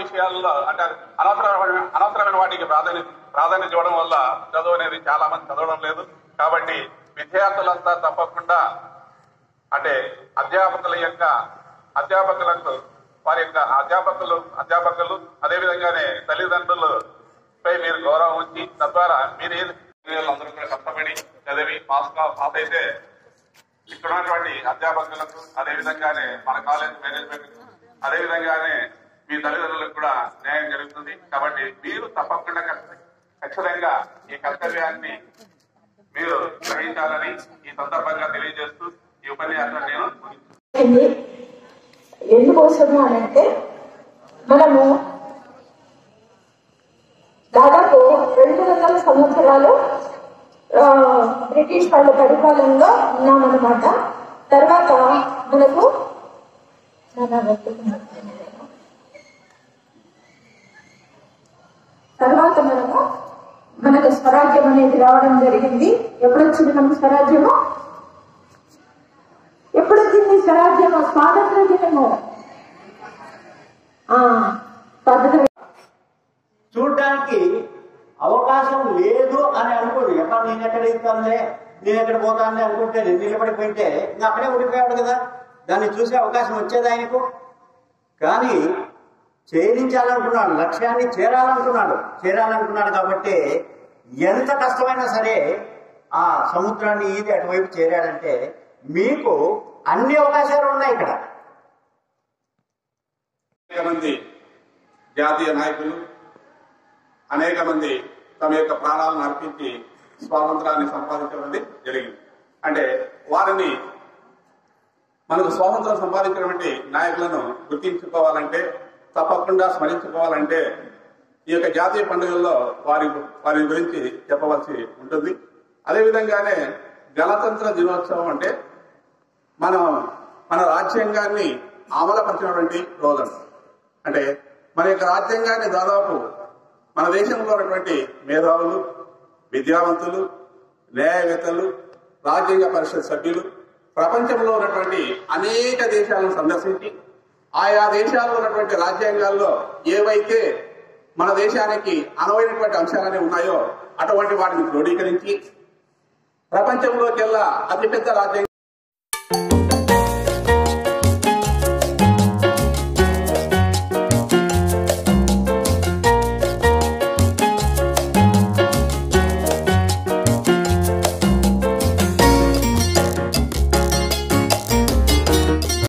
విషయాల్లో అంటే అనవసరమైన వాటికి ప్రాధాన్యత ఇవ్వడం వల్ల చదువు అనేది చాలా మంది చదవడం లేదు. కాబట్టి విద్యార్థులంతా తప్పకుండా అంటే అధ్యాపకులకు వారి యొక్క అధ్యాపకులు అదేవిధంగానే తల్లిదండ్రులపై మీరు గౌరవం ఉంచి తద్వారా మీరు అందరూ కూడా కష్టపడి చదివి పాస్ అయితే ఇక్కడ ఉన్నటువంటి అధ్యాపకులకు అదేవిధంగానే మన కాలేజ్ మేనేజ్మెంట్ అదేవిధంగానే మీ తల్లిదండ్రులకు కూడా న్యాయం జరుగుతుంది. కాబట్టి మీరు తప్పకుండా ఖచ్చితంగా ఈ కర్తవ్యాన్ని మీరు గ్రహించాలని ఈ సందర్భంగా తెలియజేస్తూ ఈ ఉపన్యాసాన్ని నేను ఎందుకోసము అనంటే మనము దాదాపు 200 సంవత్సరాలు బ్రిటిష్ వాళ్ళ పరిపాలనలో ఉన్నామన్నమాట. తర్వాత మనకు స్వరాజ్యం అనేది రావడం జరిగింది. ఎప్పుడొచ్చింది మనకు స్వరాజ్యము? ఎప్పుడొచ్చింది స్వరాజ్యము? స్వాతంత్ర దినము. చూడడానికి అవకాశం లేదు అని అనుకోడు. ఎక్కడ నేను ఎక్కడ ఇస్తానులే, నేను ఎక్కడ పోతానని అనుకుంటే నిలబడిపోయింటే ఇంకా అక్కడే ఉండిపోయాడు కదా. దాన్ని చూసే అవకాశం వచ్చేది ఆయనకు. కానీ చేరించాలనుకున్నాడు, లక్ష్యాన్ని చేరాలనుకున్నాడు కాబట్టి ఎంత కష్టమైనా సరే ఆ సముద్రాన్ని ఈది అటువైపు చేరాడంటే మీకు అన్ని అవకాశాలు ఉన్నాయి ఇక్కడ. అనేక మంది జాతీయ నాయకులు అనేక మంది తమ యొక్క ప్రాణాలను అర్పించి స్వాతంత్రాన్ని సంపాదించడం జరిగింది. అంటే వారిని మనకు స్వాతంత్రం సంపాదించినటువంటి నాయకులను గుర్తించుకోవాలంటే తప్పకుండా స్మరించుకోవాలంటే ఈ యొక్క జాతీయ పండుగల్లో వారి గురించి చెప్పవలసి ఉంటుంది. అదేవిధంగానే గణతంత్ర దినోత్సవం అంటే మన రాజ్యాంగాన్ని అమలుపరిచినటువంటి రోజు. అంటే మన యొక్క రాజ్యాంగాన్ని దాదాపు మన దేశంలో ఉన్నటువంటి మేధావులు, విద్యావంతులు, న్యాయవేత్తలు, రాజ్యాంగ పరిషత్ సభ్యులు ప్రపంచంలో ఉన్నటువంటి అనేక దేశాలను సందర్శించి ఆయా దేశాల్లో ఉన్నటువంటి రాజ్యాంగాల్లో ఏవైతే మన దేశానికి అనువైనటువంటి అంశాలనే ఉన్నాయో అటువంటి వాటిని క్రోడీకరించి ప్రపంచంలోకెల్లా అతిపెద్ద రాజ్యాంగం